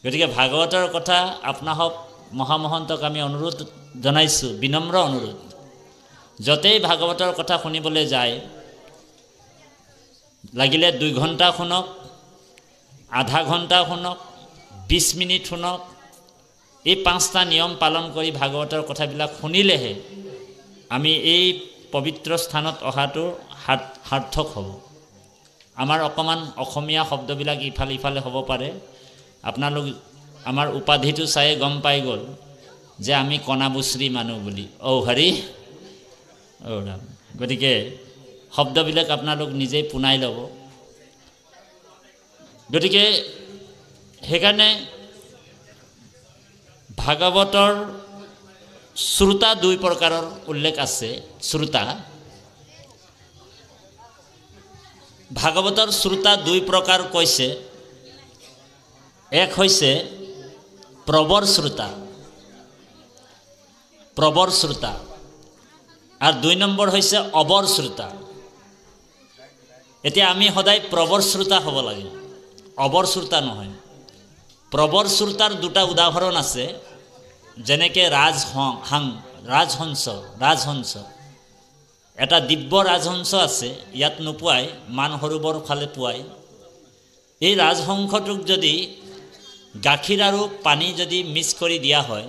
গতিকে ভাগৱতৰ কথা আপোনাহক মহামহন্তক আমি অনুৰোধ জনাইছোঁ, বিনম্ৰ অনুৰোধ, য'তেই ভাগৱতৰ কথা শুনিবলৈ যায় লাগিলে 2 ঘণ্টা শুনক, আধা ঘণ্টা শুনক, 20 মিনিট শুনক, এই 5টা নিয়ম পালন কৰি ভাগৱতৰ কথাবিলাক শুনিলেহে আমি এই পবিত্ৰ স্থানত অহাটো সাৰ্থক হ'ব। আমাৰ অকণমান অসমীয়া শব্দবিলাক ইফালে ইফালে হ'ব পাৰে। আপোনালোক আমাৰ উপাধিটো চাই গম পাই গ'ল যে আমি কণাবুচৰি মানুহ বুলি। হৰি ৰাম। গতিকে শব্দবিলাক আপোনালোক নিজেই পুনাই ল'ব। গতিকে সেইকাৰণে ভাগৱতৰ শ্ৰোতা 2 প্ৰকাৰৰ উল্লেখ আছে। শ্ৰোতা ভাগৱতৰ শ্ৰোতা 2 প্ৰকাৰ কৈছে। এক হৈছে প্ৰবৰ শ্ৰোতা, প্ৰবৰ শ্ৰোতা, আৰু 2 নম্বৰ হৈছে অবৰ শ্ৰোতা। এতিয়া আমি সদায় প্ৰবৰ শ্ৰোতা হ'ব লাগে, অবৰ শ্ৰোতা নহয়। প্ৰবৰ শ্ৰোতাৰ 2টা উদাহৰণ আছে, যেনেকৈ ৰাজহংস। এটা দিব্য ৰাজহংস আছে, ইয়াত নোপোৱাই, মানসৰোবৰ ফালে পোৱাই। এই ৰাজহংসটোক যদি গাখীৰ আৰু পানী যদি মিক্স কৰি দিয়া হয়,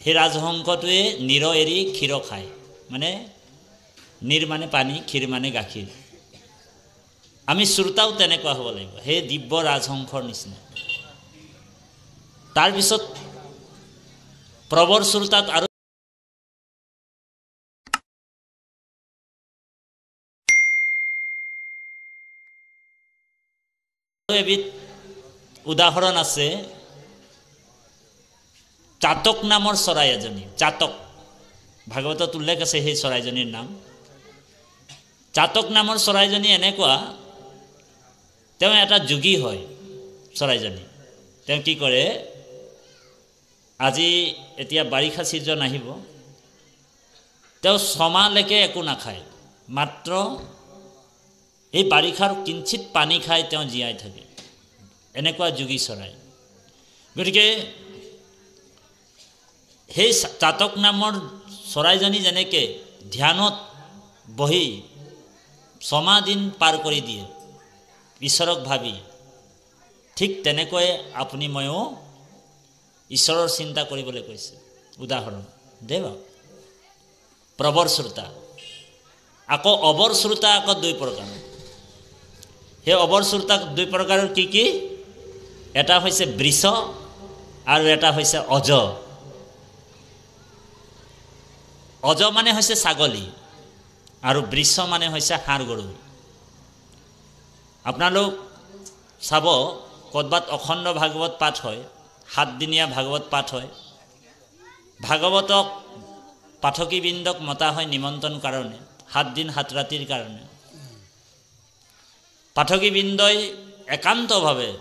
সেই ৰাজহংসটোৱে নীৰ এৰি ক্ষীৰ খায়। মানে নীৰ মানে পানী, ক্ষীৰ মানে গাখীৰ। আমি শ্ৰোতাও তেনেকুৱা হ'ব লাগিব, সেই দিব্য ৰাজহংসৰ নিচিনা। তাৰপিছত প্ৰবৰ শ্ৰোতাত আৰু এবিধ উদাহৰণ আছে, চাতক নামৰ চৰাই এজনী। চাতক, ভাগৱতত উল্লেখ আছে সেই চৰাইজনীৰ নাম। চাতক নামৰ চৰাইজনী এনেকুৱা, তেওঁ এটা যোগী হয় চৰাইজনী। তেওঁ কি কৰে, আজি এতিয়া বাৰিষা ছিজন আহিব, তেওঁ 6 মাহলৈকে একো নাখায়, মাত্ৰ এই বাৰিষাৰ কিঞ্চিত পানী খাই তেওঁ জীয়াই থাকে। এনেকুৱা যোগী চৰাই। গতিকে সেই চাতক নামৰ চৰাইজনী যেনেকৈ ধ্যানত বহি 6 মাহ দিন পাৰ কৰি দিয়ে ঈশ্বৰক ভাবি, ঠিক তেনেকৈ আপুনি ময়ো ঈশ্বৰৰ চিন্তা কৰিবলৈ কৈছে। উদাহৰণ দেৱ প্ৰবৰ শ্ৰোতা। আকৌ অবৰ শ্ৰোতা আকৌ 2 প্ৰকাৰ। সেই অবৰ শ্ৰোতা 2 প্ৰকাৰৰ কি কি? এটা হৈছে বৃষ আৰু এটা হৈছে অজ। অজ মানে হৈছে ছাগলী আৰু বৃষ মানে হৈছে ষাঁড় গৰু। আপোনালোক চাব, ক'ৰবাত অখণ্ড ভাগৱত পাঠ হয়, 7 দিনীয়া ভাগৱত পাঠ হয়। ভাগৱতক পাঠকীবৃন্দক মতা হয় নিমন্ত্ৰণ কাৰণে, 7 দিন 7 ৰাতিৰ কাৰণে। পাঠকীবৃন্দই একান্তভাৱে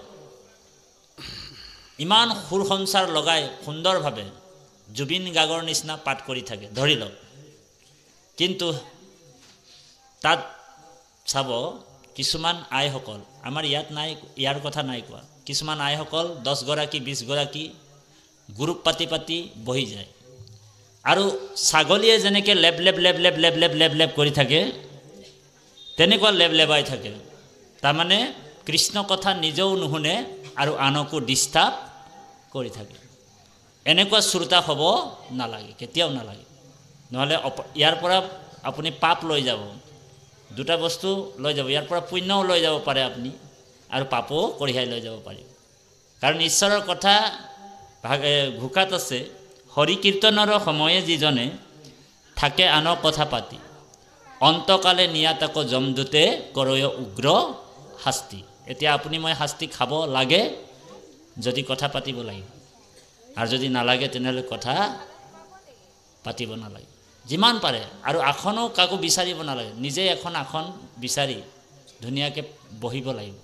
ইমান সুৰ সঞ্চাৰ লগাই সুন্দৰভাৱে জুবিন গাৰ্গৰ নিচিনা পাঠ কৰি থাকে, ধৰি লওক। কিন্তু তাত চাব, কিছুমান আইসকল, আমাৰ ইয়াত নাই, ইয়াৰ কথা নাই কোৱা, কিছুমান আইসকল 10 গৰাকী 20 গৰাকী গ্ৰুপ পাতি পাতি বহি যায়, আৰু ছাগলীয়ে যেনেকৈ লেব লেব লেব লেব লেব লেব লেব লেব কৰি থাকে, তেনেকুৱা লেব লেবাই থাকে। তাৰমানে কৃষ্ণ কথা নিজেও নুশুনে আৰু আনকো ডিষ্টাৰ্ব কৰি থাকে। এনেকুৱা শ্ৰোতা হ'ব নালাগে, কেতিয়াও নালাগে। নহ'লে ইয়াৰ পৰা আপুনি পাপ লৈ যাব। 2টা বস্তু লৈ যাব, ইয়াৰ পৰা পুণ্যও লৈ যাব পাৰে আপুনি, আৰু পাপো কঢ়িয়াই লৈ যাব পাৰিব। কাৰণ ঈশ্বৰৰ কথা ঘোষাত আছে, হৰি কীৰ্তনৰ সময়ে যিজনে থাকে আনৰ কথা পাতি, অন্তকালে নিয়াতক যমদূতে কৰয় উগ্ৰ শাস্তি। এতিয়া আপুনি মই শাস্তি খাব লাগে যদি কথা পাতিব লাগিব, আৰু যদি নালাগে তেনেহ'লে কথা পাতিব নালাগে যিমান পাৰে। আৰু আসনো কাকো বিচাৰিব নালাগে, নিজে এখন আসন বিচাৰি ধুনীয়াকৈ বহিব লাগিব।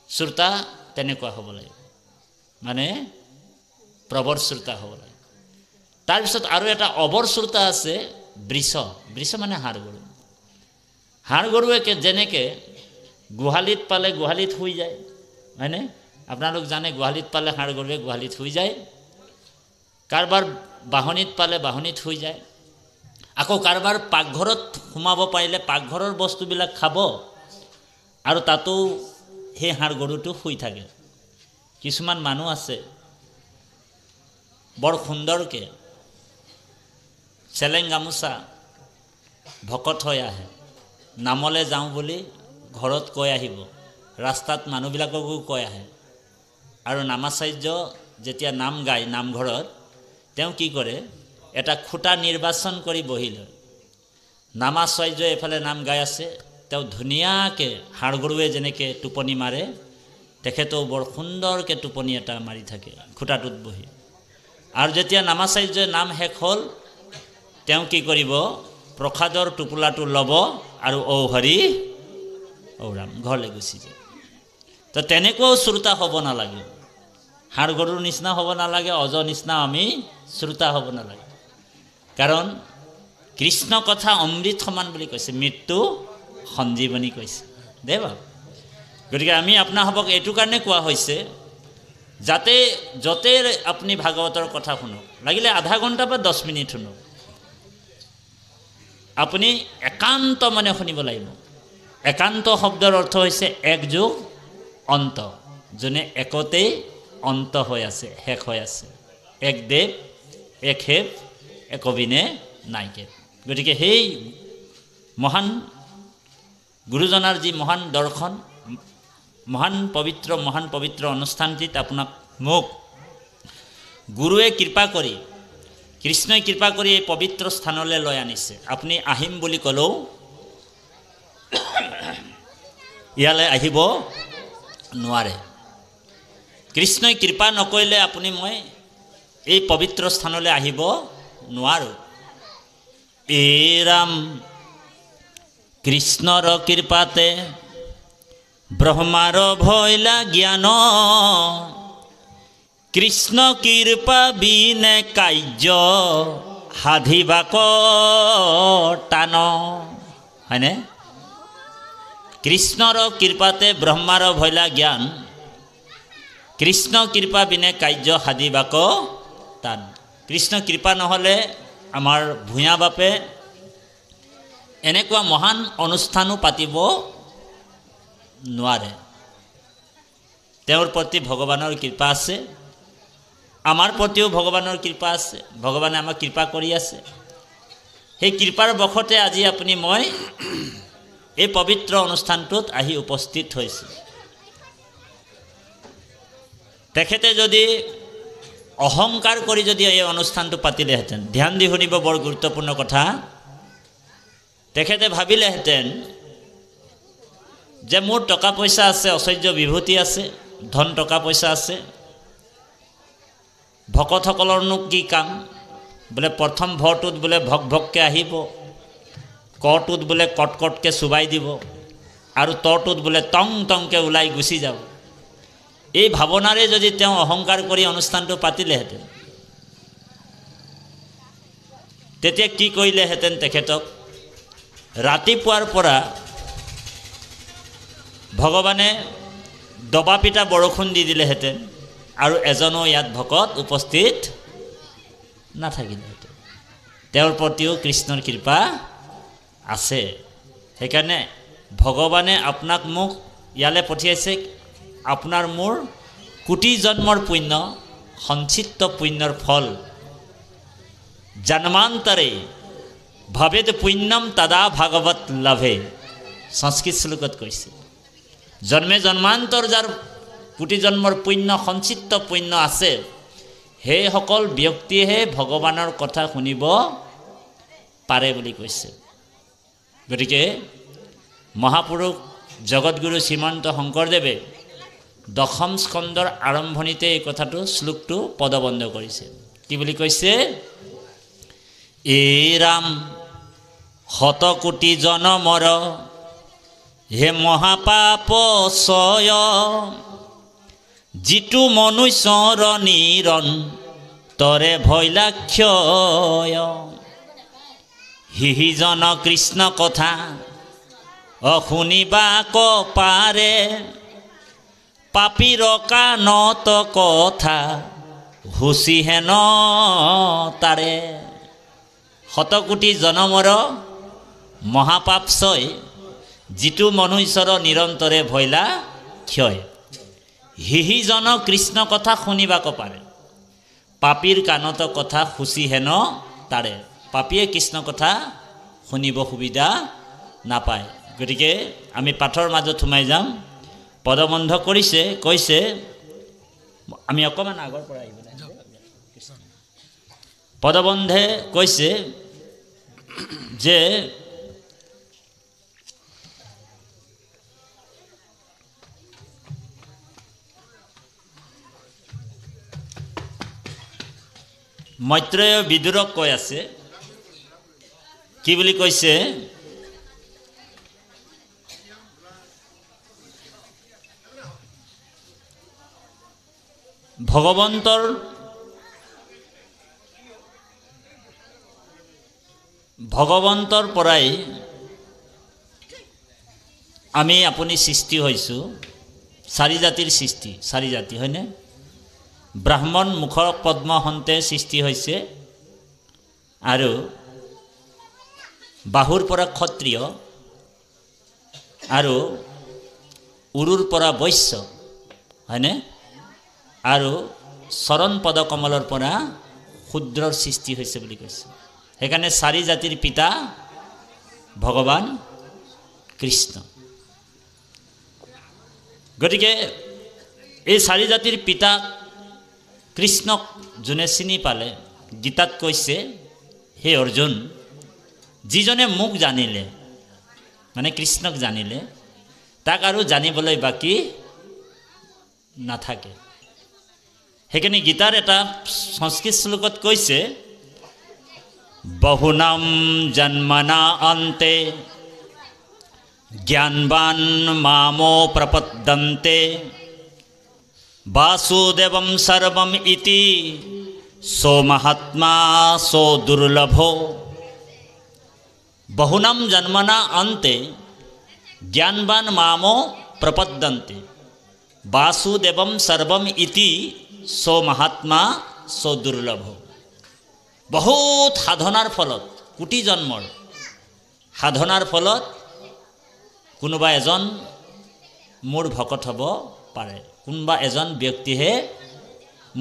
শ্ৰোতা তেনেকুৱা হ'ব লাগিব, মানে প্ৰবৰ শ্ৰোতা হ'ব লাগে। তাৰপিছত আৰু এটা অবৰ শ্ৰোতা আছে, বৃষ। বৃষ মানে ষাঁড় গৰু। ষাঁড় গৰুৱে যেনেকৈ গোহালিত পালে গোহালিত শুই যায়, হয়নে? আপোনালোক জানে গোহালিত পালে ষাঁড় গৰুৱে গোহালিত শুই যায়, কাৰোবাৰ বাহনিত পালে বাহনিত শুই যায়, আকৌ কাৰোবাৰ পাকঘৰত সোমাব পাৰিলে পাকঘৰৰ বস্তুবিলাক খাব আৰু তাতো সেই ষাঁড় গৰুটো শুই থাকে। কিছুমান মানুহ আছে বৰ সুন্দৰকৈ চেলেং গামোচা ভকত হৈ আহে, নামলৈ যাওঁ বুলি ঘৰত কৈ আহিব, ৰাস্তাত মানুহবিলাককো কৈ আহে আৰু নামাচাৰ্য যেতিয়া নাম গায় নামঘৰত তেওঁ কি কৰে, এটা খুঁটা নিৰ্বাচন কৰি বহি লয়। নামাচাৰ্য এফালে নাম গাই আছে, তেওঁ ধুনীয়াকৈ ষাঁড় গৰুৱে যেনেকৈ টোপনি মাৰে তেখেতেও বৰ সুন্দৰকৈ টোপনি এটা মাৰি থাকে খুঁটাটোত বহি। আৰু যেতিয়া নামাচাৰ্যই নাম শেষ হ'ল তেওঁ কি কৰিব, প্ৰসাদৰ টোপোলাটো ল'ব আৰু ঔ হৰি ঔ ৰাম ঘৰলৈ গুচি যায়। তো তেনেকুৱাও শ্ৰোতা হ'ব নালাগে, ষাঁড় গৰুৰ নিচিনা হ'ব নালাগে, অজ নিচিনা আমি শ্ৰোতা হ'ব নালাগে। কাৰণ কৃষ্ণ কথা অমৃত সমান বুলি কৈছে, মৃত্যু সঞ্জীৱনী কৈছে দে বাৰু। গতিকে আমি আপোনাসবক এইটো কাৰণে কোৱা হৈছে যাতে য'তে আপুনি ভাগৱতৰ কথা শুনক, লাগিলে আধা ঘণ্টা বা 10 মিনিট শুনক, আপুনি একান্ত মনে শুনিব লাগিব। একান্ত শব্দৰ অৰ্থ হৈছে এক যোগ অন্ত, যোনে একতেই অন্ত হৈ আছে, শেষ হৈ আছে। এক দেৱ এক হেৱ এক অবিনে নাইকে। গতিকে সেই মহান গুৰুজনাৰ যি মহান দৰ্শন, মহান পবিত্ৰ অনুষ্ঠানটিত আপোনাক মোক গুৰুৱে কৃপা কৰি, কৃষ্ণই কৃপা কৰি এই পবিত্ৰ স্থানলৈ লৈ আনিছে। আপুনি আহিম বুলি ক'লেও ইয়ালৈ আহিব নোৱাৰে। কৃষ্ণই কৃপা নকৰিলে আপুনি মই এই পবিত্ৰ স্থানলৈ আহিব নোৱাৰোঁ। এই ৰাম কৃষ্ণৰ কৃপাতে ব্ৰহ্মাৰ ভৈলা জ্ঞান, কৃষ্ণ কৃপা বিনে কাৰ্য সাধিবাক টান, হয়নে? কৃষ্ণৰ কৃপাতে ব্ৰহ্মাৰ ভৈলা জ্ঞান, কৃষ্ণ কৃপা বিনে কাৰ্য সাধিবাক টান। কৃষ্ণ কৃপা নহ'লে আমাৰ ভূঞা বাপে এনেকুৱা মহান অনুষ্ঠানো পাতিব নোৱাৰে। তেওঁৰ প্ৰতি ভগৱানৰ কৃপা আছে, আমাৰ প্ৰতিও ভগৱানৰ কৃপা আছে, ভগৱানে আমাক কৃপা কৰি আছে। সেই কৃপাৰ বশতে আজি আপুনি মই এই পবিত্ৰ অনুষ্ঠানটোত আহি উপস্থিত হৈছে। তেখেতে যদি অহংকাৰ কৰি যদি এই অনুষ্ঠানটো পাতিলেহেঁতেন, ধ্যান দি শুনিব, বৰ গুৰুত্বপূৰ্ণ কথা। তেখেতে ভাবিলেহেঁতেন যে মোৰ টকা পইচা আছে, ঐশ্বৰ্য বিভূতি আছে, ধন টকা পইচা আছে, ভকতসকলৰনো কি কাম, বোলে প্ৰথম ভৰটোত বোলে ভক ভককৈ আহিব, কটোত বোলে কটকটকৈ চুবাই দিব আৰু তটোত বোলে টং টংকৈ ওলাই গুচি যাব। এই ভাৱনাৰে যদি তেওঁ অহংকাৰ কৰি অনুষ্ঠানটো পাতিলেহেঁতেন, তেতিয়া কি কৰিলেহেঁতেন, তেখেতক ৰাতিপুৱাৰ পৰা ভগৱানে দবা পিটা বৰষুণ দি দিলেহেঁতেন আৰু এজনো ইয়াত ভকত উপস্থিত নাথাকিলেহেঁতেন। তেওঁৰ প্ৰতিও কৃষ্ণৰ কৃপা আছে। সেইকাৰণে ভগৱানে আপোনাক মোক ইয়ালৈ পঠিয়াইছে, আপোনাৰ মোৰ কোটি জন্মৰ পুণ্য, সঞ্চিত পুণ্যৰ ফল জন্মান্তৰে ভৱেদ পুণ্যম তদা ভাগৱত লাভে, সংস্কৃত শ্লোকত কৈছে। জন্মে জন্মান্তৰ যাৰ কোটি জন্মৰ পুণ্য, সঞ্চিত পুণ্য আছে, সেইসকল ব্যক্তিয়েহে ভগৱানৰ কথা শুনিব পাৰে বুলি কৈছে। গতিকে মহাপুৰুষ জগতগুৰু শ্ৰীমন্ত শংকৰদেৱে 10ম স্কন্ধৰ আৰম্ভণিতে এই কথাটো শ্লোকটো পদবন্ধ কৰিছে। কি বুলি কৈছে? এই ৰাম শতকোটি জনমৰ হে মহাপাপ ছয়, যিটো মনুষ্যৰ নিৰন্তৰে ভৈলাক্ষয়, হিজন কৃষ্ণ কথা অশুনিবাক পাৰে, পাপীৰ কাণত কথা হুচি হেন তাৰে। শতকোটি জনমৰ মহাপাপ ছয়, যিটো মনুষ্যৰ নিৰন্তৰে ভৈলা ক্ষয়। হিহিজন কৃষ্ণ কথা শুনিবাক পাৰে, পাপীৰ কাণত কথা হুচি হেন তাৰে। পাপীয়ে কৃষ্ণ কথা শুনিব সুবিধা নাপায়। গতিকে আমি পাঠৰ মাজত সোমাই যাম। পদবন্ধ কৰিছে, কৈছে, আমি অকণমান আগৰ পৰা আহিব লাগিব। পদবন্ধে কৈছে যে মৈত্ৰেয় বিদুৰক কৈ আছে, কি বুলি কৈছে? ভগৱন্তৰ পৰাই আমি আপুনি সৃষ্টি হৈছোঁ। চাৰি জাতিৰ সৃষ্টি, চাৰি জাতি হয়নে? ব্ৰাহ্মণ মুখৰ পদ্ম হন্তে সৃষ্টি হৈছে, আৰু বাহুৰ পৰা ক্ষত্ৰিয়, আৰু উৰুৰ পৰা বৈশ্য হয়নে? আৰু চৰণ পদকমলৰ পৰা শূদ্ৰৰ সৃষ্টি হৈছে বুলি কৈছে। সেইকাৰণে চাৰি জাতিৰ পিতা ভগৱান কৃষ্ণ। গতিকে এই চাৰি জাতিৰ পিতা কৃষ্ণক যোনে চিনি পালে, গীতাত কৈছে, হে অৰ্জুন, যিজনে মোক জানিলে, মানে কৃষ্ণক জানিলে, তাক আৰু জানিবলৈ বাকী নাথাকে। সেইকাৰণে গীতাৰ এটা সংস্কৃত শ্লোকত কৈছে, বহুনাম জন্মনা অন্তে জ্ঞানবান মামো প্ৰপদ্যন্তে বাসুদেবম সর্বম ইতি সো মহাত্মা সো দুর্লভ। বহুনাম জন্মনা অন্তে জ্ঞানবান মামো প্রপদ্যন্তে বাসুদেবম সর্বম ইতি সো মহাত্মা সো দুর্লভ। বহুত সাধনাৰ ফলত, কোটি জন্মৰ সাধনাৰ ফলত কোনোবা এজন মোৰ ভকত হ'ব পাৰে, কোনোবা এজন ব্যক্তিহে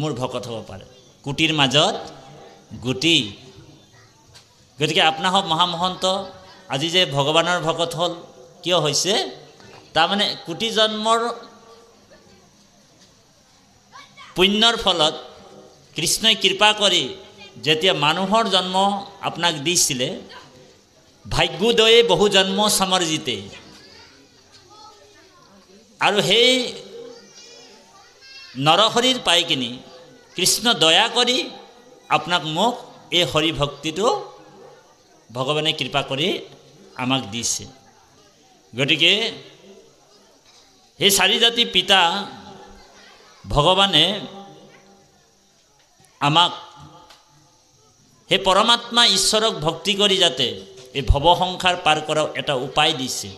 মোৰ ভকত হ'ব পাৰে। কোটিৰ মাজত গুটি। গতিকে আপোনাসৱ মহামহন্ত আজি যে ভগৱানৰ ভকত হ'ল, কিয় হৈছে? তাৰমানে কোটি জন্মৰ পুণ্যৰ ফলত কৃষ্ণই কৃপা কৰি যেতিয়া মানুহৰ জন্ম আপোনাক দিছিলে, ভাগ্যোদয়ে বহু জন্ম সমৰ্জিতে, আৰু সেই নৰহৰিৰ পাই কিনি কৃষ্ণ দয়া কৰি আপোনাক মোক এই হৰি ভক্তিটো ভগৱানে কৃপা কৰি আমাক দিছে। গতিকে সেই চাৰি জাতি পিতা ভগৱানে আমাক সেই পৰমাত্মা ঈশ্বৰক ভক্তি কৰি যাতে এই ভৱ সংসাৰ পাৰ কৰাৰ এটা উপায় দিছে।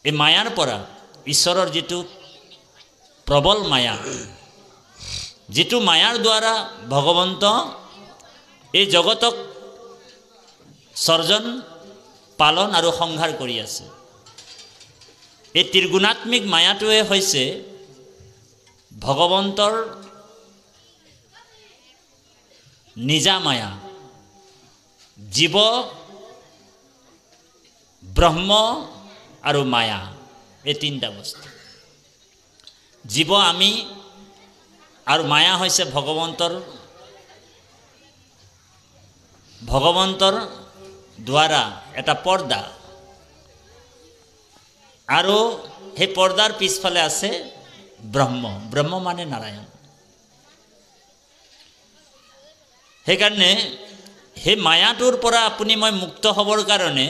এই মায়াৰ পৰা, ঈশ্বৰৰ যিটো প্ৰবল মায়া, যিটো মায়াৰ দ্বাৰা ভগৱন্ত এই জগতক সৰ্জন, পালন আৰু সংহাৰ কৰি আছে। এই ত্ৰিগুণাত্মিক মায়াটোৱে হৈছে ভগৱন্তৰ নিজা মায়া। জীৱ, ব্ৰহ্ম আৰু মায়া, এই তিনিটা বস্তু। জীৱ আমি, আৰু মায়া হৈছে ভগৱন্তৰ দ্বাৰা এটা পৰ্দা, আৰু সেই পৰ্দাৰ পিছফালে আছে ব্ৰহ্ম। ব্ৰহ্ম মানে নাৰায়ণ। সেইকাৰণে সেই মায়াটোৰ পৰা আপুনি মই মুক্ত হ'বৰ কাৰণে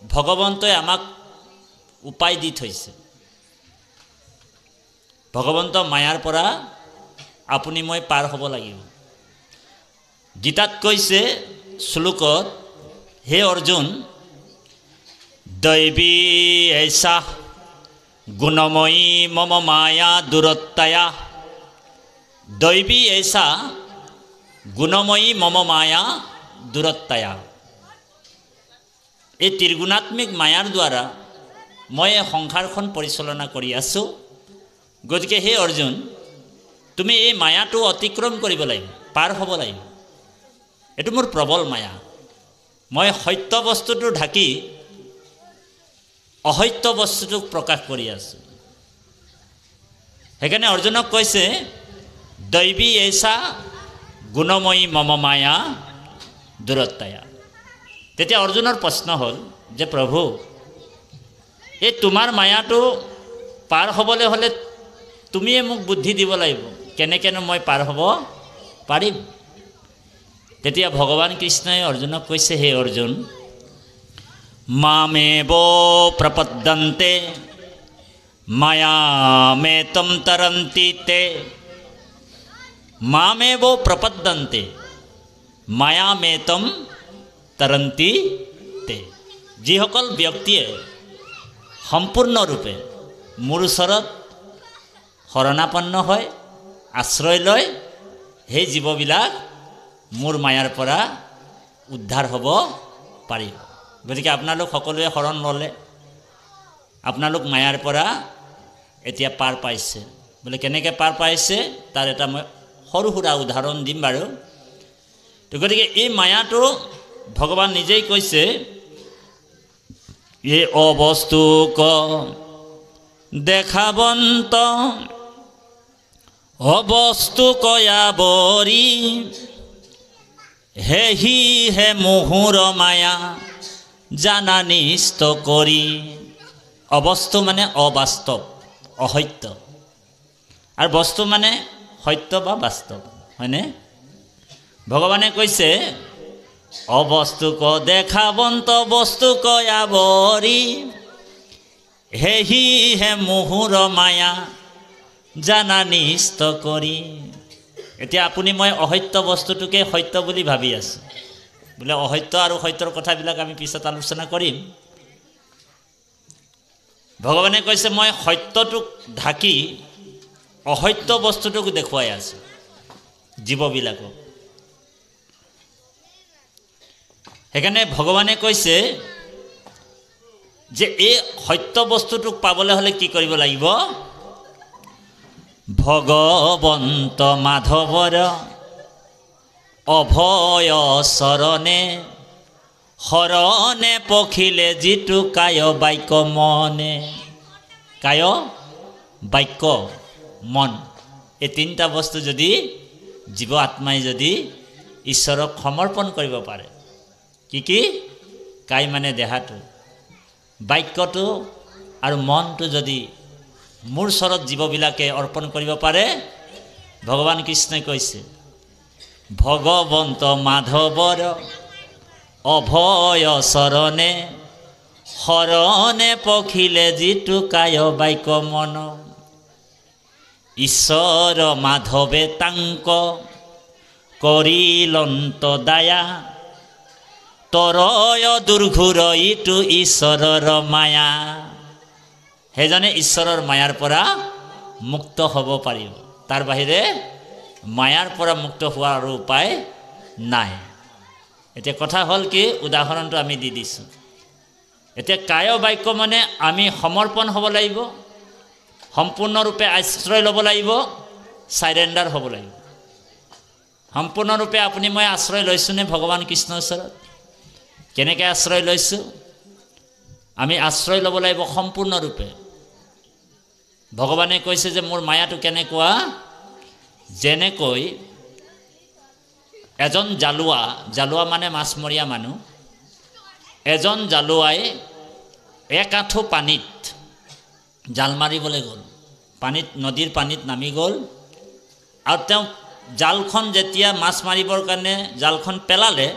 ভগৱন্তই আমাক উপায় দি থৈছে। ভগৱন্ত মায়াৰ পৰা আপুনি মই পাৰ হ'ব লাগিব। গীতাত কৈছে শ্লোকত, হে অৰ্জুন, দৈবী ঐষা गुणमयी मम माया दुरत्तया दैवी ऐसा गुणमयी मम माया दुरत्तया এই ত্ৰিগুণাত্মিক মায়াৰ দ্বাৰা মই সংসাৰখন পৰিচালনা কৰি আছোঁ গতিকে হে অৰ্জুন তুমি এই মায়াটো অতিক্ৰম কৰিব লাগিব পাৰ হ'ব লাগিব এটো মোৰ প্ৰবল মায়া মই সত্য বস্তুটো ঢাকি অসত্য বস্তুটোক প্ৰকাশ কৰি আছোঁ সেইকাৰণে অৰ্জুনক কৈছে দৈবী ऐसा গুণময়ী মম মায়া দুৰত্তয়া তেতিয়া অৰ্জুনৰ প্ৰশ্ন হ'ল যে প্ৰভু এই তোমাৰ মায়াটো পাৰ হ'বলৈ হ'লে তুমিয়ে মোক বুদ্ধি দিব লাগিব কেনেকেনো মই পাৰ হ'ব পাৰিম তেতিয়া ভগৱান কৃষ্ণই অৰ্জুনক কৈছে হে অৰ্জুন মামেব প্ৰপদ্যন্তে মায়ামেতম তৰন্তি তে মামেব প্ৰপদ্যন্তে মায়ামেতম তৰন্তি তে যিসকল ব্যক্তিয়ে সম্পূৰ্ণৰূপে মোৰ ওচৰত শৰণাপন্ন হয় আশ্ৰয় লয় সেই জীৱবিলাক মোৰ মায়াৰ পৰা উদ্ধাৰ হ'ব পাৰিব গতিকে আপোনালোক সকলোৱে শৰণ ল'লে আপোনালোক মায়াৰ পৰা এতিয়া পাৰ পাইছে বোলে কেনেকৈ পাৰ পাইছে তাৰ এটা মই সৰু সুৰা উদাহৰণ দিম বাৰু তো গতিকে এই মায়াটো ভগৱান নিজেই কৈছে এই অবস্তুক দেখাবন্ত অবস্তু কয়াবৰি হেহি হে মুহুৰ মায়া জানা নিষ্ট কৰি অবস্তু মানে অবাস্তৱ অসত্য আৰু বস্তু মানে সত্য বা বাস্তৱ হয়নে ভগৱানে কৈছে অবস্তুক দেখাবন্ত বস্তু কয়াবৰি হেহি হে মুহুৰ মায়া জানা নিষ্ট কৰি এতিয়া আপুনি মই অসত্য বস্তুটোকে সত্য বুলি ভাবি আছোঁ বোলে অসত্য আৰু সত্যৰ কথাবিলাক আমি পিছত আলোচনা কৰিম ভগৱানে কৈছে মই সত্যটোক ঢাকি অসত্য বস্তুটোক দেখুৱাই আছোঁ জীৱবিলাকক সেইকাৰণে ভগৱানে কৈছে যে এই সত্য বস্তুটোক পাবলৈ হ'লে কি কৰিব লাগিব ভগৱন্ত মাধৱৰ অভয় চৰণে শৰণে পখিলে যিটো কায় বাক্য মনে কায় বাক্য মন এই তিনিটা বস্তু যদি জীৱ আত্মাই যদি ঈশ্বৰক সমৰ্পণ কৰিব পাৰে কি কায় মানে দেহাটো বাক্যটো আৰু মনটো যদি মোৰ ওচৰত জীৱবিলাকে অৰ্পণ কৰিব পাৰে ভগৱান কৃষ্ণই কৈছে ভগৱন্ত মাধৱৰ অভয় চৰণে শৰণে পখিলে যিটো কায় বাক্য মন ঈশ্বৰ মাধৱে তাংক কৰিলন্ত দায়া তৰয় দুৰ্ঘুৰ ইটো ঈশ্বৰৰ মায়া সেইজনে ঈশ্বৰৰ মায়াৰ পৰা মুক্ত হ'ব পাৰিব তাৰ বাহিৰে মায়াৰ পৰা মুক্ত হোৱাৰ আৰু উপায় নাই এতিয়া কথা হ'ল কি উদাহৰণটো আমি দি দিছোঁ এতিয়া কায় বাক্য মানে আমি সমৰ্পণ হ'ব লাগিব সম্পূৰ্ণৰূপে আশ্ৰয় ল'ব লাগিব সাৰেণ্ডাৰ হ'ব লাগিব সম্পূৰ্ণৰূপে আপুনি মই আশ্ৰয় লৈছোনে ভগৱান কৃষ্ণৰ ওচৰত কেনেকৈ আশ্ৰয় লৈছোঁ আমি আশ্ৰয় ল'ব লাগিব সম্পূৰ্ণৰূপে ভগৱানে কৈছে যে মোৰ মায়াটো কেনেকুৱা যেনেকৈ এজন জালুৱা মানে মাছমৰীয়া মানুহ এজন জালুৱাই এক আঁঠু পানীত জাল মাৰিবলৈ গ'ল পানীত নদীৰ পানীত নামি গ'ল আৰু তেওঁ জালখন যেতিয়া মাছ মাৰিবৰ কাৰণে জালখন পেলালে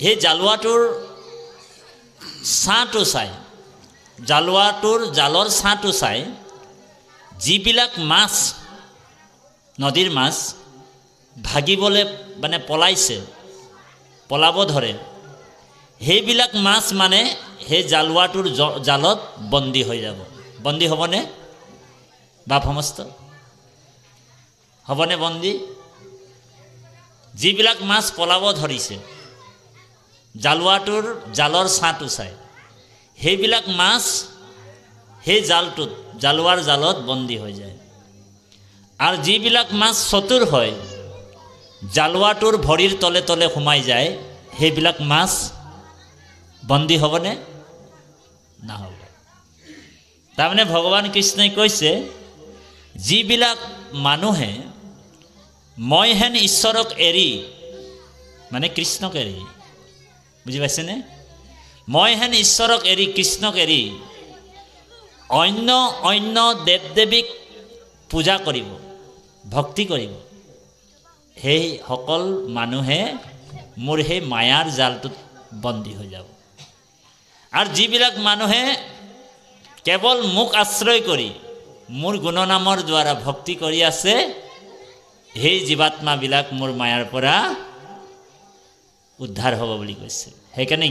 সেই জালুৱাটোৰ ছাঁটো চাই জালুৱাটোৰ জালৰ ছাঁটো চাই যিবিলাক মাছ নদীৰ মাছ ভাগিবলৈ মানে পলাব ধৰে সেইবিলাক মাছ মানে সেই জালুৱাটোৰ জালত বন্দী হৈ যাব। বন্দী হ'বনে বাপ সমস্ত? হ'বনে বন্দী? যিবিলাক মাছ পলাব ধৰিছে জালুৱাটোৰ জালৰ ছাঁটো চাই, সেইবিলাক মাছ সেই জালটোত জালুৱাৰ জালত বন্দী হৈ যায়। আৰু যিবিলাক মাছ চতুৰ হয় জালুৱাটোৰ ভৰিৰ তলে তলে সোমাই যায়, সেইবিলাক মাছ বন্দী হ'বনে? নহ'ব। তাৰমানে ভগৱান কৃষ্ণই কৈছে যিবিলাক মানুহে মই হেন ঈশ্বৰক এৰি, মানে কৃষ্ণক এৰি, বুজি পাইছেনে? মই হেন ঈশ্বৰক এৰি, কৃষ্ণক এৰি অন্য অন্য দেৱ দেৱীক পূজা কৰিব, ভক্তি কৰিব, সেই সকল মানুহে মোৰ সেই মায়াৰ জালটোত বন্দী হৈ যাব। আৰু যিবিলাক মানুহে কেৱল মোক আশ্ৰয় কৰি মোৰ গুণনামৰ দ্বাৰা ভক্তি কৰি আছে, সেই জীৱাত্মাবিলাক মোৰ মায়াৰ পৰা উদ্ধাৰ হ'ব বুলি কৈছে। সেইকাৰণে